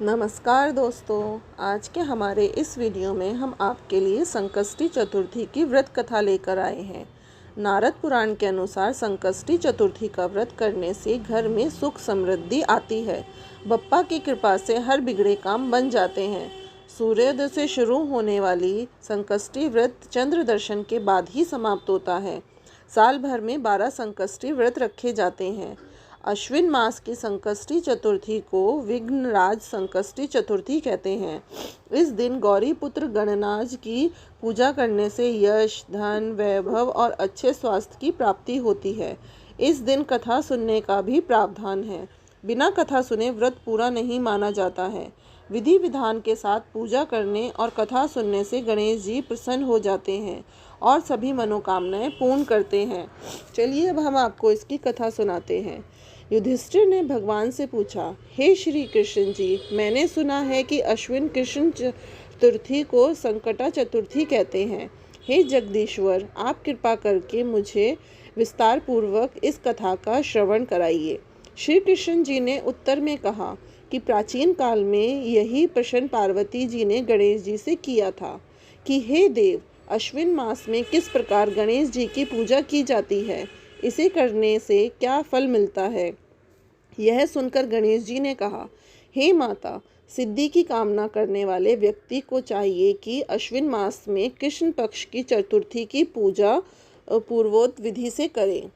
नमस्कार दोस्तों, आज के हमारे इस वीडियो में हम आपके लिए संकष्टी चतुर्थी की व्रत कथा लेकर आए हैं। नारद पुराण के अनुसार संकष्टी चतुर्थी का व्रत करने से घर में सुख समृद्धि आती है। बप्पा की कृपा से हर बिगड़े काम बन जाते हैं। सूर्योदय से शुरू होने वाली संकष्टी व्रत चंद्र दर्शन के बाद ही समाप्त होता है। साल भर में 12 संकष्टी व्रत रखे जाते हैं। अश्विन मास की संकष्टी चतुर्थी को विघ्नराज संकष्टी चतुर्थी कहते हैं। इस दिन गौरी पुत्र गणराज की पूजा करने से यश, धन, वैभव और अच्छे स्वास्थ्य की प्राप्ति होती है। इस दिन कथा सुनने का भी प्रावधान है। बिना कथा सुने व्रत पूरा नहीं माना जाता है। विधि विधान के साथ पूजा करने और कथा सुनने से गणेश जी प्रसन्न हो जाते हैं और सभी मनोकामनाएं पूर्ण करते हैं। चलिए अब हम आपको इसकी कथा सुनाते हैं। युधिष्ठिर ने भगवान से पूछा, हे श्री कृष्ण जी, मैंने सुना है कि अश्विन कृष्ण चतुर्थी को संकटा चतुर्थी कहते हैं। हे जगदीश्वर, आप कृपा करके मुझे विस्तार पूर्वक इस कथा का श्रवण कराइए। श्री कृष्ण जी ने उत्तर में कहा कि प्राचीन काल में यही प्रश्न पार्वती जी ने गणेश जी से किया था कि हे देव, अश्विन मास में किस प्रकार गणेश जी की पूजा की जाती है, इसे करने से क्या फल मिलता है। यह सुनकर गणेश जी ने कहा, हे माता, सिद्धि की कामना करने वाले व्यक्ति को चाहिए कि अश्विन मास में कृष्ण पक्ष की चतुर्थी की पूजा पूर्वोक्त विधि से करें।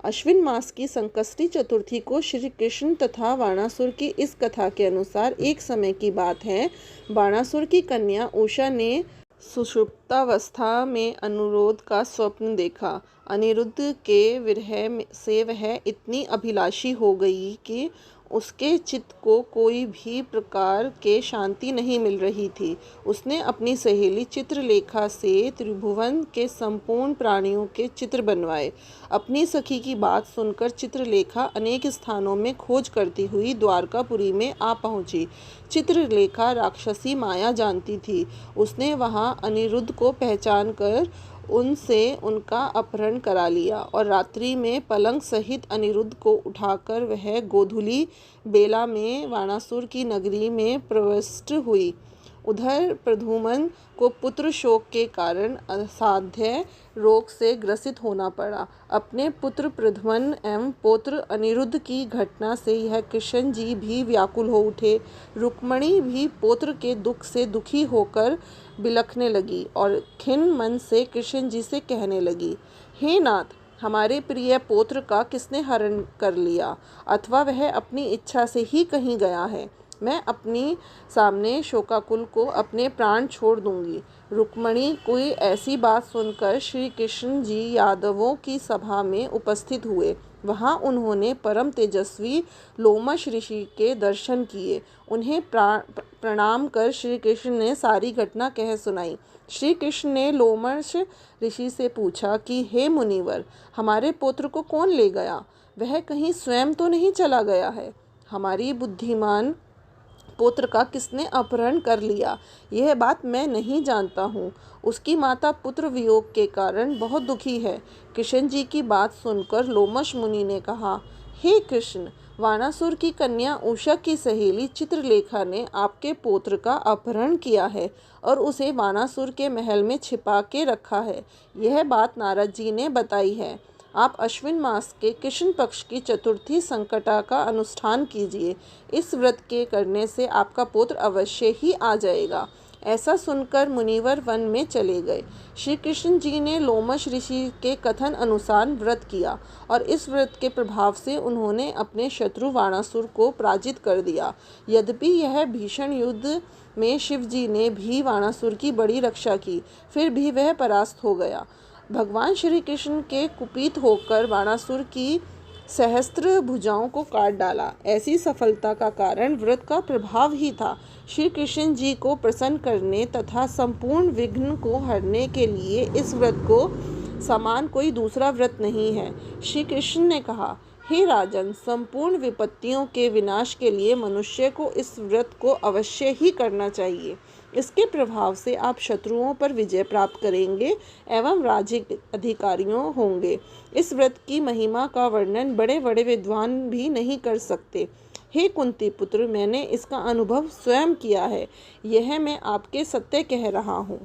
अश्विन मास की संकष्टी चतुर्थी को श्री कृष्ण तथा बाणासुर की इस कथा के अनुसार एक समय की बात है। बाणासुर की कन्या उषा ने सुषुप्तावस्था में अनिरुद्ध का स्वप्न देखा। अनिरुद्ध के विरह से वह इतनी अभिलाषी हो गई कि उसके चित्त को कोई भी प्रकार के शांति नहीं मिल रही थी। उसने अपनी सहेली चित्रलेखा से त्रिभुवन के संपूर्ण प्राणियों के चित्र बनवाए। अपनी सखी की बात सुनकर चित्रलेखा अनेक स्थानों में खोज करती हुई द्वारकापुरी में आ पहुंची। चित्रलेखा राक्षसी माया जानती थी। उसने वहां अनिरुद्ध को पहचान कर उनसे उनका अपहरण करा लिया और रात्रि में पलंग सहित अनिरुद्ध को उठाकर वह गोधूली बेला में बाणासुर की नगरी में प्रविष्ट हुई। उधर प्रद्युम्न को पुत्र शोक के कारण असाध्य रोग से ग्रसित होना पड़ा। अपने पुत्र प्रद्युम्न एवं पौत्र अनिरुद्ध की घटना से यह कृष्ण जी भी व्याकुल हो उठे। रुक्मणी भी पौत्र के दुख से दुखी होकर बिलखने लगी और खिन्न मन से कृष्ण जी से कहने लगी, हे नाथ, हमारे प्रिय पौत्र का किसने हरण कर लिया, अथवा वह अपनी इच्छा से ही कहीं गया है। मैं अपनी सामने शोकाकुल को अपने प्राण छोड़ दूंगी। रुक्मणी कोई ऐसी बात सुनकर श्री कृष्ण जी यादवों की सभा में उपस्थित हुए। वहां उन्होंने परम तेजस्वी लोमश ऋषि के दर्शन किए। उन्हें प्रणाम कर श्री कृष्ण ने सारी घटना कह सुनाई। श्री कृष्ण ने लोमश ऋषि से पूछा कि हे मुनिवर, हमारे पुत्र को कौन ले गया? वह कहीं स्वयं तो नहीं चला गया है? हमारी बुद्धिमान पुत्र का किसने अपहरण कर लिया, यह बात मैं नहीं जानता हूँ। उसकी माता पुत्र वियोग के कारण बहुत दुखी है। कृष्ण जी की बात सुनकर लोमश मुनि ने कहा, हे कृष्ण, बाणासुर की कन्या उषा की सहेली चित्रलेखा ने आपके पुत्र का अपहरण किया है और उसे बाणासुर के महल में छिपा के रखा है। यह बात नारद जी ने बताई है। आप अश्विन मास के कृष्ण पक्ष की चतुर्थी संकटा का अनुष्ठान कीजिए। इस व्रत के करने से आपका पुत्र अवश्य ही आ जाएगा। ऐसा सुनकर मुनिवर वन में चले गए। श्री कृष्ण जी ने लोमश ऋषि के कथन अनुसार व्रत किया और इस व्रत के प्रभाव से उन्होंने अपने शत्रु बाणासुर को पराजित कर दिया। यद्यपि यह भीषण युद्ध में शिव जी ने भी बाणासुर की बड़ी रक्षा की, फिर भी वह परास्त हो गया। भगवान श्री कृष्ण के कुपित होकर बाणासुर की सहस्त्र भुजाओं को काट डाला। ऐसी सफलता का कारण व्रत का प्रभाव ही था। श्री कृष्ण जी को प्रसन्न करने तथा संपूर्ण विघ्न को हरने के लिए इस व्रत को समान कोई दूसरा व्रत नहीं है। श्री कृष्ण ने कहा, हे राजन, संपूर्ण विपत्तियों के विनाश के लिए मनुष्य को इस व्रत को अवश्य ही करना चाहिए। इसके प्रभाव से आप शत्रुओं पर विजय प्राप्त करेंगे एवं राज्य अधिकारियों होंगे। इस व्रत की महिमा का वर्णन बड़े बड़े विद्वान भी नहीं कर सकते। हे कुंती पुत्र, मैंने इसका अनुभव स्वयं किया है, यह मैं आपके सत्य कह रहा हूँ।